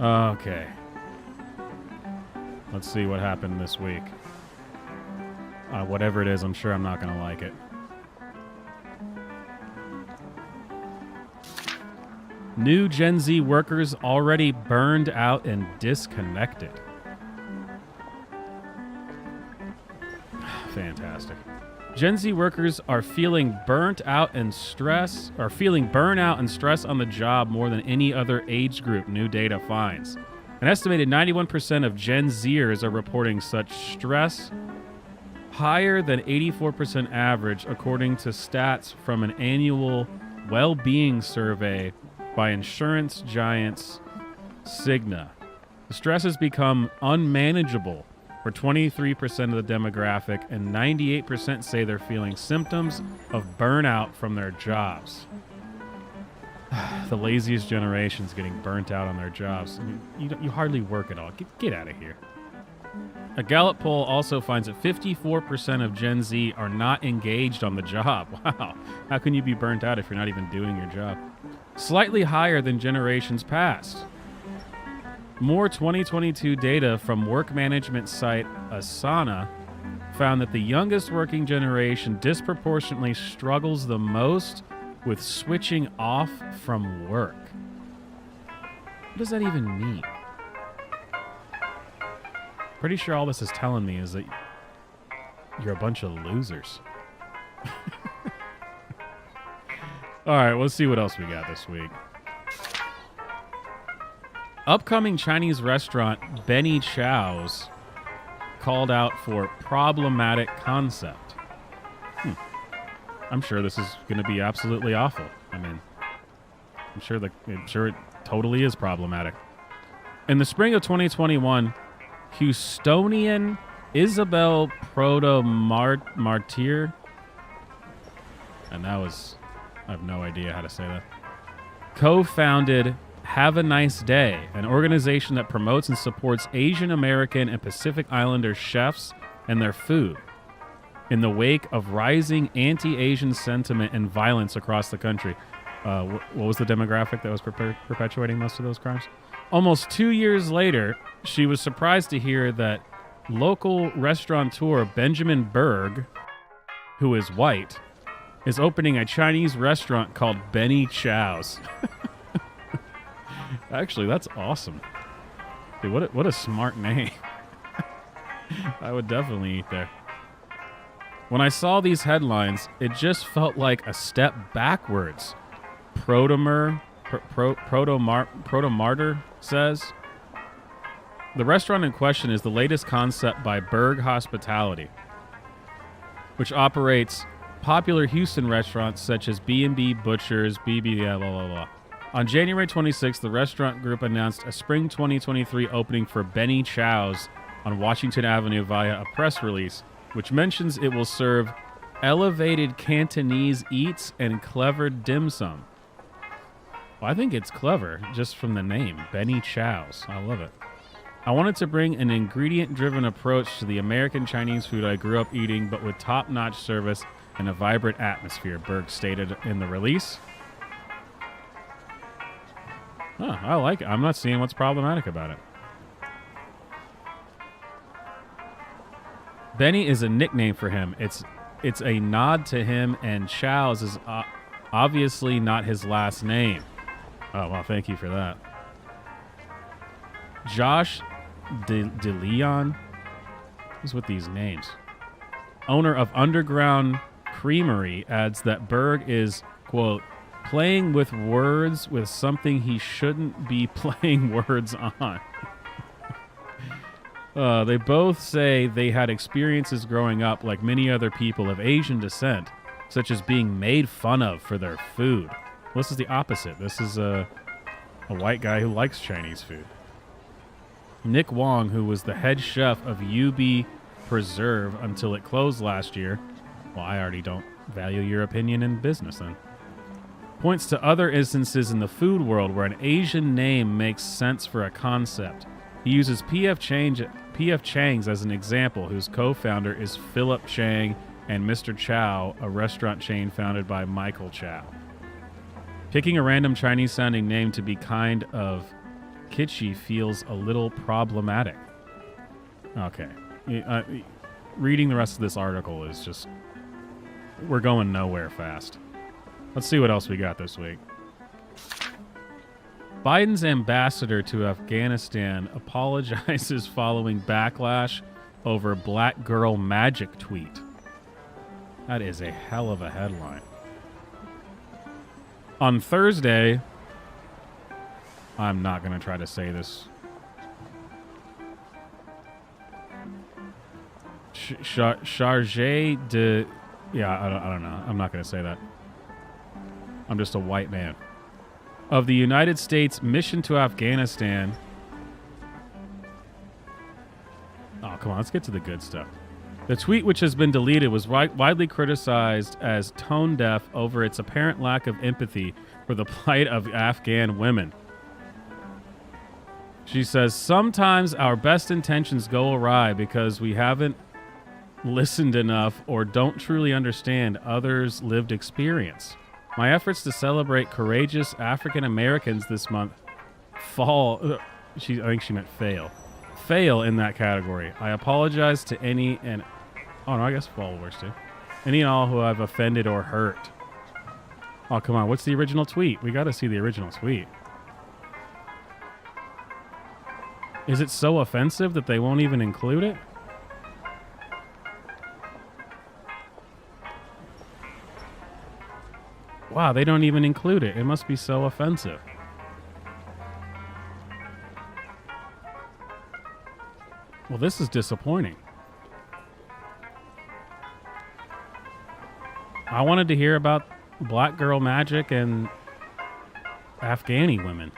Okay. Let's see what happened this week. Whatever it is, I'm sure I'm not going to like it. New Gen Z workers already burned out and disconnected. Fantastic. Gen Z workers are feeling burnout and stress on the job more than any other age group, new data finds. An estimated 91% of Gen Zers are reporting such stress, higher than 84% average, according to stats from an annual well-being survey by insurance giants Cigna. The stress has become unmanageable for 23% of the demographic, and 98% say they're feeling symptoms of burnout from their jobs. The laziest generation's getting burnt out on their jobs. I mean, you hardly work at all. Get out of here. A Gallup poll also finds that 54% of Gen Z are not engaged on the job. Wow. How can you be burnt out if you're not even doing your job? Slightly higher than generations past. More 2022 data from work management site Asana found that the youngest working generation disproportionately struggles the most with switching off from work. What does that even mean? Pretty sure all this is telling me is that you're a bunch of losers. All right, let's see what else we got this week. Upcoming Chinese restaurant Benny Chows called out for problematic concept. I'm sure this is going to be absolutely awful. I mean, I'm sure it totally is problematic. In the spring of 2021, Houstonian Isabel Proto-Martyr, and I have no idea how to say that, co-founded Have a Nice Day, an organization that promotes and supports Asian American and Pacific Islander chefs and their food in the wake of rising anti-Asian sentiment and violence across the country. What was the demographic that was perpetuating most of those crimes? Almost 2 years later, she was surprised to hear that local restaurateur Benjamin Berg, who is white, is opening a Chinese restaurant called Benny Chows. Actually, that's awesome. Dude, what a smart name. I would definitely eat there. When I saw these headlines, it just felt like a step backwards. Proto-Martyr says. The restaurant in question is the latest concept by Berg Hospitality, which operates popular Houston restaurants such as B&B Butchers, BB, blah, blah, blah. On January 26th, the restaurant group announced a spring 2023 opening for Benny Chows on Washington Avenue via a press release, which mentions it will serve elevated Cantonese eats and clever dim sum. Well, I think it's clever just from the name, Benny Chows. I love it. I wanted to bring an ingredient-driven approach to the American Chinese food I grew up eating, but with top-notch service and a vibrant atmosphere, Berg stated in the release. Huh, I like it. I'm not seeing what's problematic about it. Benny is a nickname for him. It's a nod to him, and Chows is obviously not his last name. Oh, well, thank you for that. Josh DeLeon, who's with these names, owner of Underground Creamery, adds that Berg is, quote, playing with words with something he shouldn't be playing words on. They both say they had experiences growing up like many other people of Asian descent, such as being made fun of for their food. Well, this is the opposite. This is a white guy who likes Chinese food. Nick Wong, who was the head chef of UB Preserve until it closed last year, well, I already don't value your opinion in business then, points to other instances in the food world where an Asian name makes sense for a concept. He uses P.F. Chang's as an example, whose co-founder is Philip Chang, and Mr. Chow, a restaurant chain founded by Michael Chow. Picking a random Chinese-sounding name to be kind of kitschy feels a little problematic. Okay. Reading the rest of this article is just... We're going nowhere fast. Let's see what else we got this week. Biden's ambassador to Afghanistan apologizes following backlash over black girl magic tweet. That is a hell of a headline. On Thursday, I'm not going to try to say this. Charge de... Yeah, I don't know. I'm not going to say that. I'm just a white man. Of the United States mission to Afghanistan. Oh, come on. Let's get to the good stuff. The tweet, which has been deleted, was widely criticized as tone deaf over its apparent lack of empathy for the plight of Afghan women. She says, sometimes our best intentions go awry because we haven't listened enough or don't truly understand others' lived experience. My efforts to celebrate courageous African Americans this month fall. I think she meant fail. Fail in that category. I apologize to any and... Oh, no, I guess followers too. Any and all who I've offended or hurt. Oh, come on. What's the original tweet? We got to see the original tweet. Is it so offensive that they won't even include it? Wow, they don't even include it. It must be so offensive. Well, this is disappointing. I wanted to hear about black girl magic and Afghani women.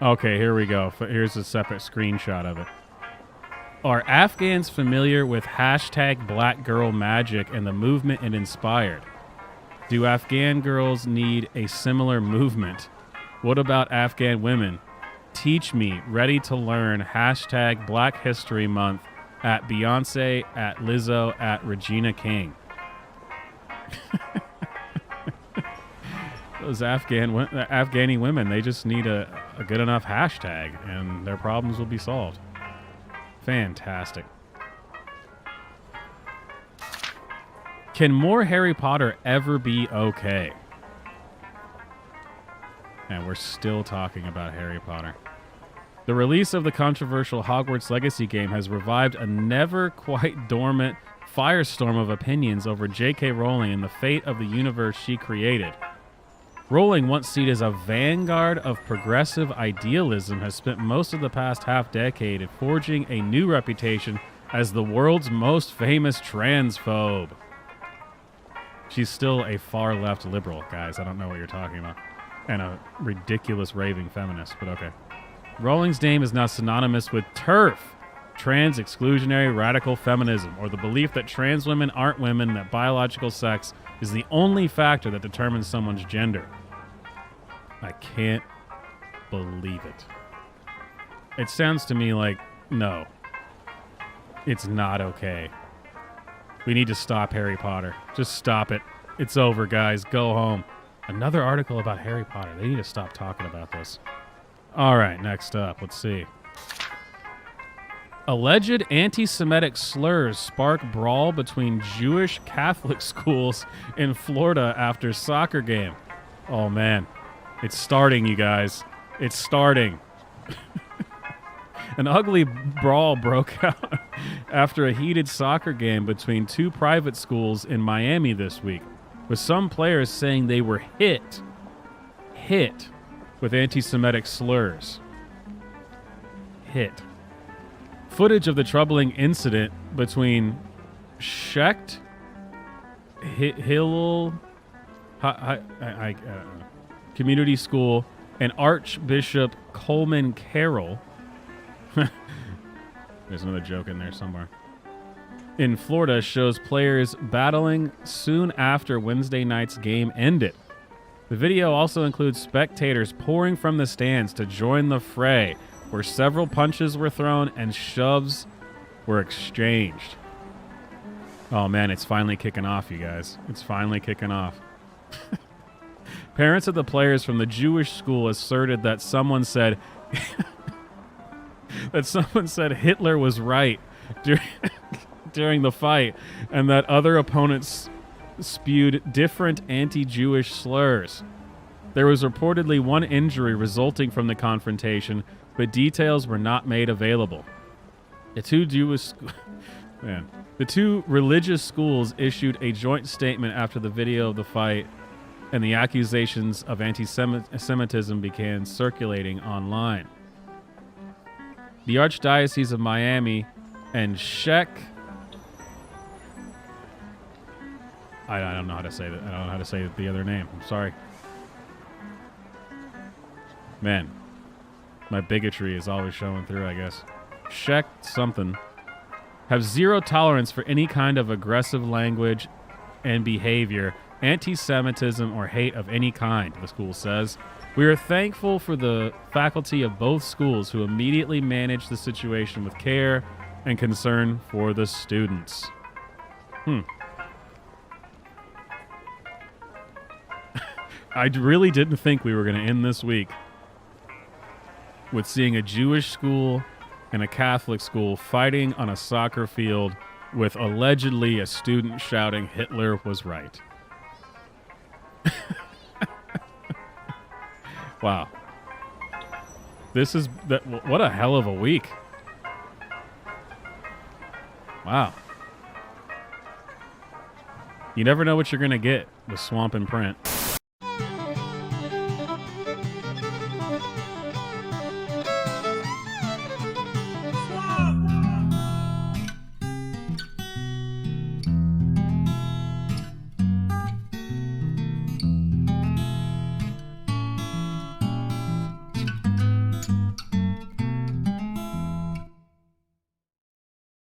Okay, here we go. Here's a separate screenshot of it. Are Afghans familiar with hashtag Black Girl Magic and the movement it inspired? Do Afghan girls need a similar movement? What about Afghan women? Teach me, ready to learn, hashtag Black History Month at Beyonce, at Lizzo, at Regina King. Those Afghani women, they just need a good enough hashtag and their problems will be solved. Fantastic. Can more Harry Potter ever be okay? And we're still talking about Harry Potter. The release of the controversial Hogwarts Legacy game has revived a never quite dormant firestorm of opinions over J.K. Rowling and the fate of the universe she created. Rowling, once seen as a vanguard of progressive idealism, has spent most of the past half-decade forging a new reputation as the world's most famous transphobe. She's still a far-left liberal, guys. I don't know what you're talking about. And a ridiculous raving feminist, but okay. Rowling's name is now synonymous with TERF, trans exclusionary radical feminism, or the belief that trans women aren't women, that biological sex is the only factor that determines someone's gender. I can't believe it. It sounds to me like, no, it's not okay. We need to stop Harry Potter. Just stop it. It's over, guys. Go home. Another article about Harry Potter. They need to stop talking about this. All right, next up. Let's see. Alleged anti-Semitic slurs spark brawl between Jewish Catholic schools in Florida after soccer game. Oh, man. It's starting, you guys. It's starting. An ugly brawl broke out after a heated soccer game between two private schools in Miami this week, with some players saying they were hit with anti-Semitic slurs. Hit. Footage of the troubling incident between Shecht Hillel Community School and Archbishop Coleman Carroll. There's another joke in there somewhere. In Florida shows players battling soon after Wednesday night's game ended. The video also includes spectators pouring from the stands to join the fray, where several punches were thrown and shoves were exchanged. Oh man, it's finally kicking off, you guys. It's finally kicking off. Parents of the players from the Jewish school asserted that someone said Hitler was right during the fight, and that other opponents spewed different anti-Jewish slurs. There was reportedly one injury resulting from the confrontation, but details were not made available. The two religious schools issued a joint statement after the video of the fight, and the accusations of anti-Semitism began circulating online. The Archdiocese of Miami and Sheikh... I don't know how to say that. I don't know how to say the other name. I'm sorry. Man, my bigotry is always showing through, I guess. Sheikh something have zero tolerance for any kind of aggressive language and behavior, anti-Semitism, or hate of any kind, the school says. We are thankful for the faculty of both schools who immediately managed the situation with care and concern for the students. I really didn't think we were going to end this week with seeing a Jewish school and a Catholic school fighting on a soccer field with allegedly a student shouting Hitler was right. Wow. What a hell of a week. Wow. You never know what you're going to get with Swamp and Print.